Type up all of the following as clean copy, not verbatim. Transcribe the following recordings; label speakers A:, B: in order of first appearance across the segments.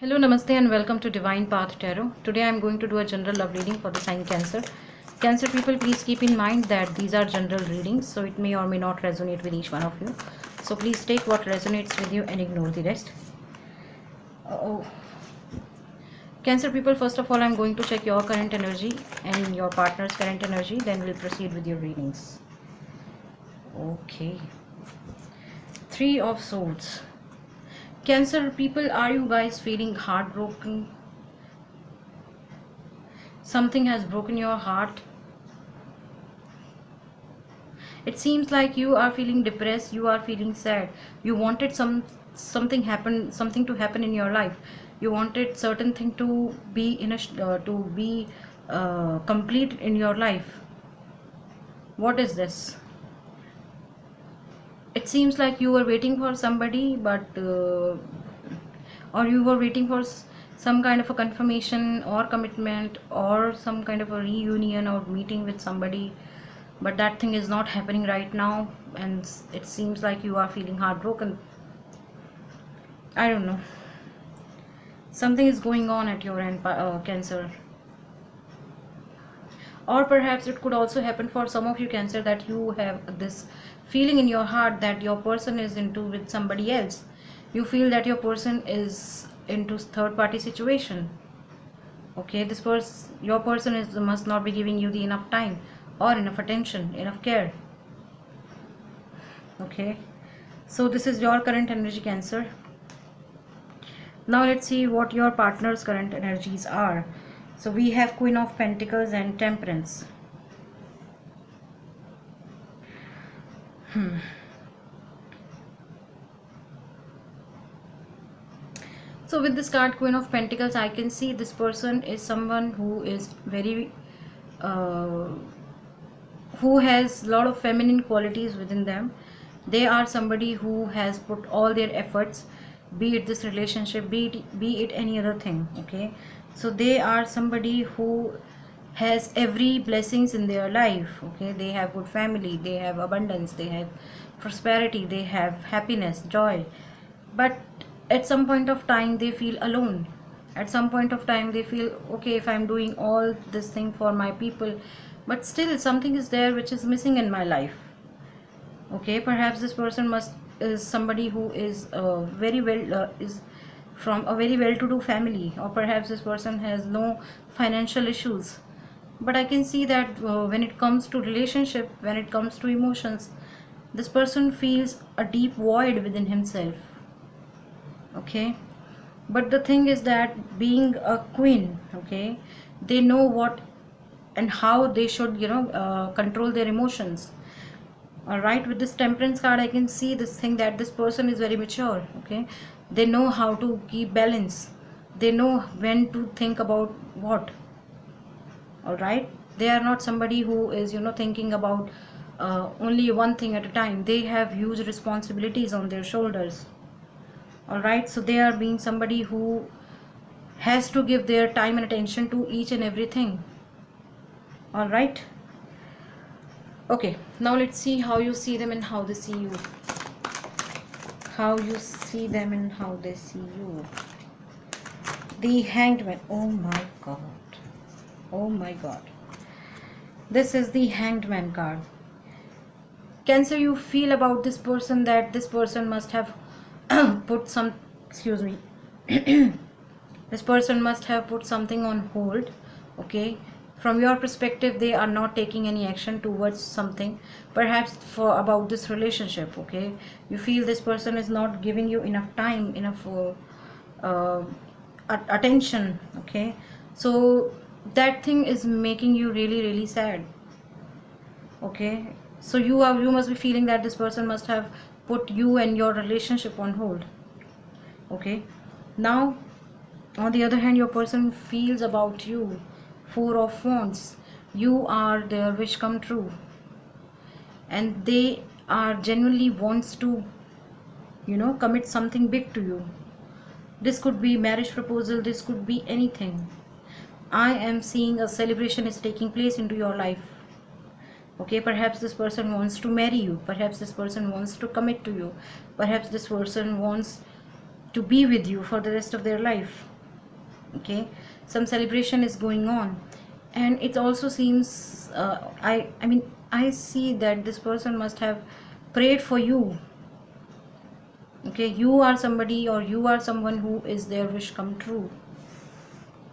A: Hello, Namaste, and welcome to Divine Path Tarot. Today I am going to do a general love reading for the sign Cancer. Cancer people, please keep in mind that these are general readings, so it may or may not resonate with each one of you. So please take what resonates with you and ignore the rest. Oh, Cancer people, first of all, I am going to check your current energy and your partner's current energy, then we'll proceed with your readings. Okay. Three of Swords. Cancer people, are you guys feeling heartbroken? Something has broken your heart. It seems like you are feeling depressed, you are feeling sad. You wanted something to happen in your life. You wanted certain thing to be complete in your life. What is this? It seems like you were waiting for somebody, or you were waiting for some kind of a confirmation or commitment or some kind of a reunion or meeting with somebody, but that thing is not happening right now, and it seems like you are feeling heartbroken. I don't know, something is going on at your end, Cancer. Or perhaps it could also happen for some of you, Cancer, that you have this feeling in your heart that your person is into with somebody else. You feel that your person is into third party situation. Okay, your person must not be giving you the enough time or enough attention, enough care. Okay, so this is your current energy, Cancer. Now let's see what your partner's current energies are. So we have Queen of Pentacles and Temperance. So with this card, Queen of Pentacles, I can see this person is someone who is very who has a lot of feminine qualities within them. They are somebody who has put all their efforts, be it this relationship, be it any other thing. Okay, so they are somebody who has every blessings in their life. Okay, they have good family, they have abundance, they have prosperity, they have happiness, joy, but at some point of time they feel alone. At some point of time they feel, okay, if I'm doing all this thing for my people, but still something is there which is missing in my life. Okay, perhaps this person is somebody who is is from a very well-to-do family, or perhaps this person has no financial issues, but I can see that when it comes to relationship, when it comes to emotions, this person feels a deep void within himself. Okay, but the thing is that being a queen, okay, they know what and how they should control their emotions. All right, with this Temperance card, I can see this thing that this person is very mature. Okay, they know how to keep balance, they know when to think about what. All right, they are not somebody who is thinking about only one thing at a time. They have huge responsibilities on their shoulders. All right, so they are being somebody who has to give their time and attention to each and everything. All right, okay, now let's see how you see them and how they see you. How you see them and how they see you. The Hanged Man. Oh my god, oh my god, this is the Hanged Man card. Cancer, you feel about this person that this person must have put some, excuse me, this person must have put something on hold. Okay, from your perspective they are not taking any action towards something, perhaps for about this relationship. Okay, you feel this person is not giving you enough time, enough attention. Okay, so that thing is making you really sad. Okay, so you must be feeling that this person must have put you and your relationship on hold. Okay, now on the other hand, your person feels about you. Four of Wands, you are their wish come true, and they are genuinely wants to commit something big to you. This could be marriage proposal, this could be anything. I am seeing a celebration is taking place into your life. Okay, perhaps this person wants to marry you, perhaps this person wants to commit to you, perhaps this person wants to be with you for the rest of their life. Okay, some celebration is going on, and it also seems I mean, I see that this person must have prayed for you. Okay, you are somebody, or you are someone who is their wish come true.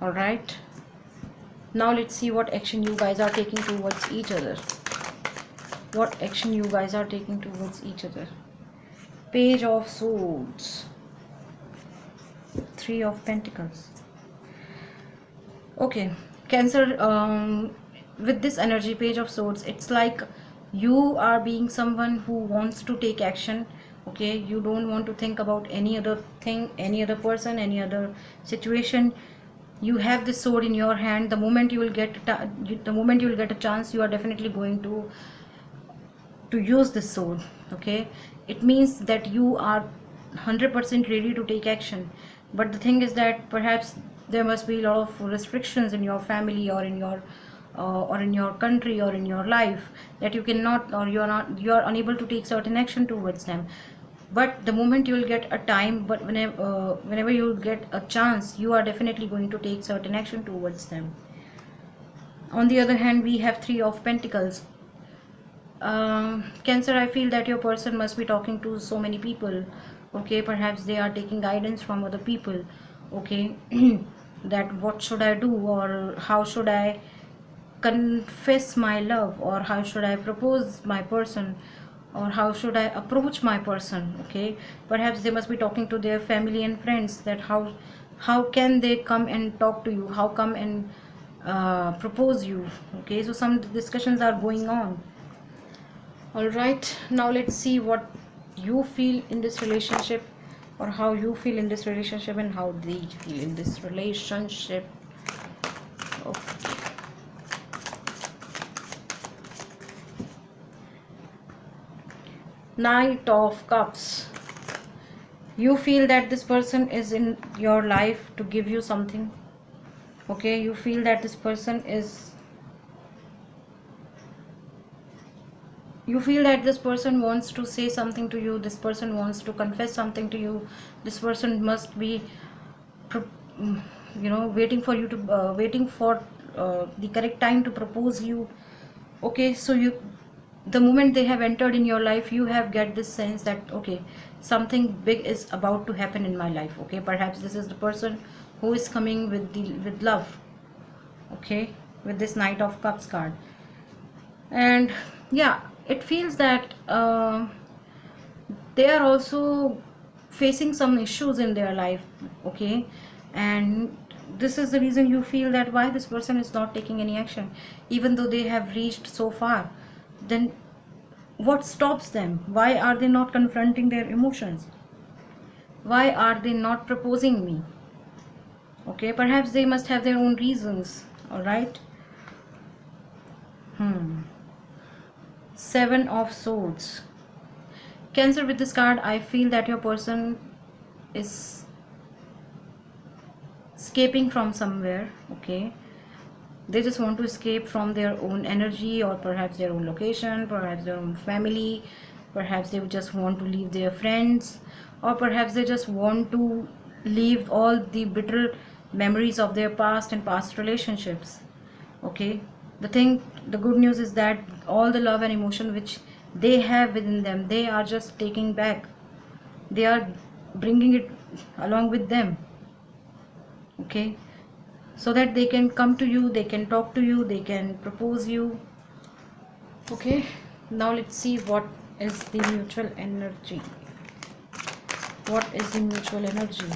A: All right, now let's see what action you guys are taking towards each other. What action you guys are taking towards each other. Page of Swords, Three of Pentacles. Okay, Cancer, with this energy, Page of Swords, it's like you are being someone who wants to take action. Okay, you don't want to think about any other thing, any other person, any other situation. You have this sword in your hand. The moment you will get a chance, you are definitely going to use this sword. Okay, it means that you are 100% ready to take action. But the thing is that perhaps there must be a lot of restrictions in your family, or in your country, or in your life, that you cannot, or you are unable to take certain action towards them. But the moment you will get a time, but whenever you will get a chance, you are definitely going to take certain action towards them. On the other hand, we have Three of Pentacles. Cancer, I feel that your person must be talking to so many people. Okay, perhaps they are taking guidance from other people. Okay, that what should I do, or how should I confess my love, or how should I propose my person, or how should I approach my person. Okay, perhaps they must be talking to their family and friends, that how can they come and talk to you, how come and propose you. Okay, so some discussions are going on. All right, now let's see what you feel in this relationship, or how you feel in this relationship, and how they feel in this relationship. Okay. Knight of Cups. You feel that this person is in your life to give you something. Okay, you feel that this person is, you feel that this person wants to say something to you, this person wants to confess something to you, this person must be waiting for you to waiting for the correct time to propose you. Okay, so the moment they have entered in your life, you have get this sense that okay, something big is about to happen in my life. Okay, perhaps this is the person who is coming with love. Okay, with this Knight of Cups card. And yeah, it feels that they are also facing some issues in their life. Okay, and this is the reason you feel that why this person is not taking any action, even though they have reached so far. Then what stops them? Why are they not confronting their emotions? Why are they not proposing me? Okay, perhaps they must have their own reasons. All right. Seven of Swords. Cancer, with this card, I feel that your person is escaping from somewhere. Okay, they just want to escape from their own energy, or perhaps their own location, perhaps their own family, perhaps they just want to leave their friends, or perhaps they just want to leave all the bitter memories of their past and past relationships. Okay, the good news is that all the love and emotion which they have within them, they are just taking back, they are bringing it along with them. Okay, so that they can come to you, they can talk to you, they can propose you. Okay, now let's see what is the mutual energy. What is the mutual energy?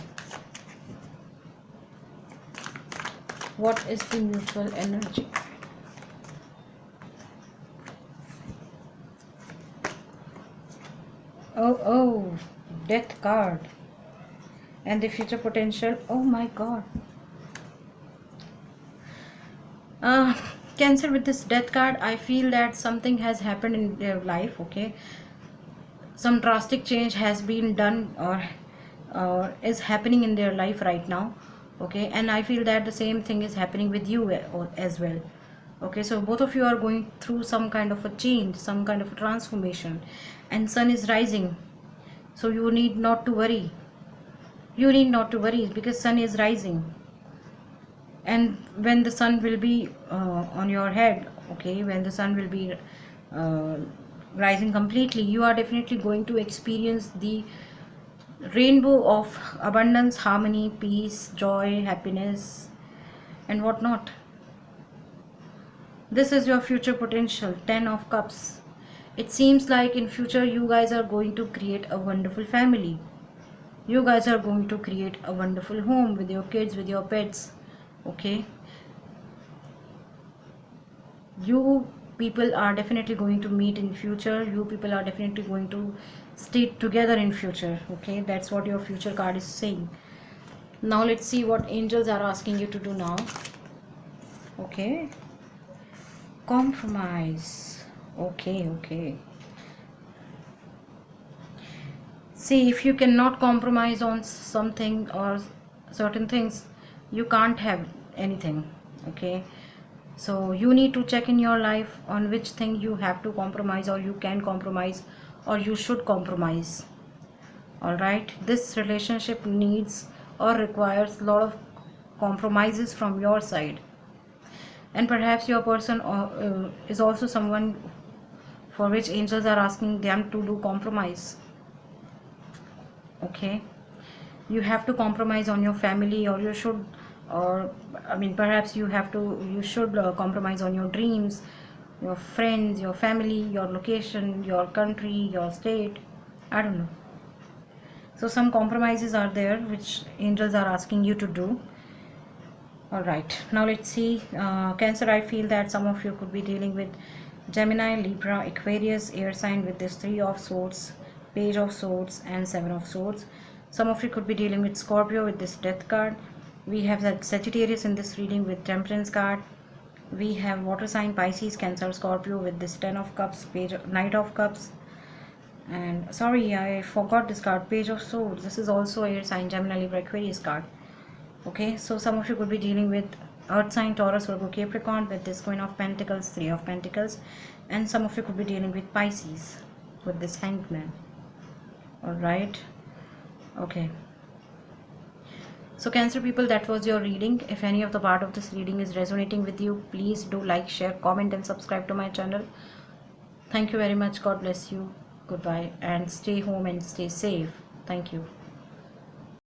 A: What is the mutual energy? Oh, Death card. And the future potential. Oh my god. Cancer, with this Death card, I feel that something has happened in their life. Okay, some drastic change has been done, or is happening in their life right now. Okay, and I feel that the same thing is happening with you as well. Okay, so both of you are going through some kind of a change, some kind of a transformation, and sun is rising, so you need not to worry. You need not to worry, because sun is rising. And when the sun will be on your head, okay, when the sun will be uh, rising completely, you are definitely going to experience the rainbow of abundance, harmony, peace, joy, happiness, and whatnot. This is your future potential. 10 of cups. It seems like in future you guys are going to create a wonderful family. You guys are going to create a wonderful home with your kids, with your pets. Okay, you people are definitely going to meet in future. You people are definitely going to stay together in future. Okay, that's what your future card is saying. Now let's see what angels are asking you to do now. Okay, compromise. Okay. See, if you cannot compromise on something or certain things, you can't have anything. Okay, so you need to check in your life on which thing you have to compromise, or you can compromise, or you should compromise. All right, this relationship needs or requires a lot of compromises from your side, and perhaps your person is also someone for which angels are asking them to do compromise. Okay, you have to compromise on your family, or you should, or I mean perhaps you should compromise on your dreams, your friends, your family, your location, your country, your state. I don't know. So some compromises are there which angels are asking you to do. All right, now let's see. Cancer, I feel that some of you could be dealing with Gemini, Libra, Aquarius, air sign with this 3 of swords, page of swords, and 7 of swords. Some of you could be dealing with Scorpio with this death card. We have that Sagittarius in this reading with temperance card. We have water sign Pisces, Cancer, Scorpio with this 10 of cups, page, knight of cups. And sorry, I forgot this card, page of swords. This is also air sign Gemini, Libra, Aquarius card. Okay, so some of you could be dealing with earth sign Taurus, Virgo, Capricorn with this Queen of Pentacles, 3 of Pentacles, and some of you could be dealing with Pisces with this Hanged Man. All right, okay. So Cancer people, that was your reading. If any of the part of this reading is resonating with you, please do like, share, comment, and subscribe to my channel. Thank you very much. God bless you. Goodbye, and stay home and stay safe. Thank you.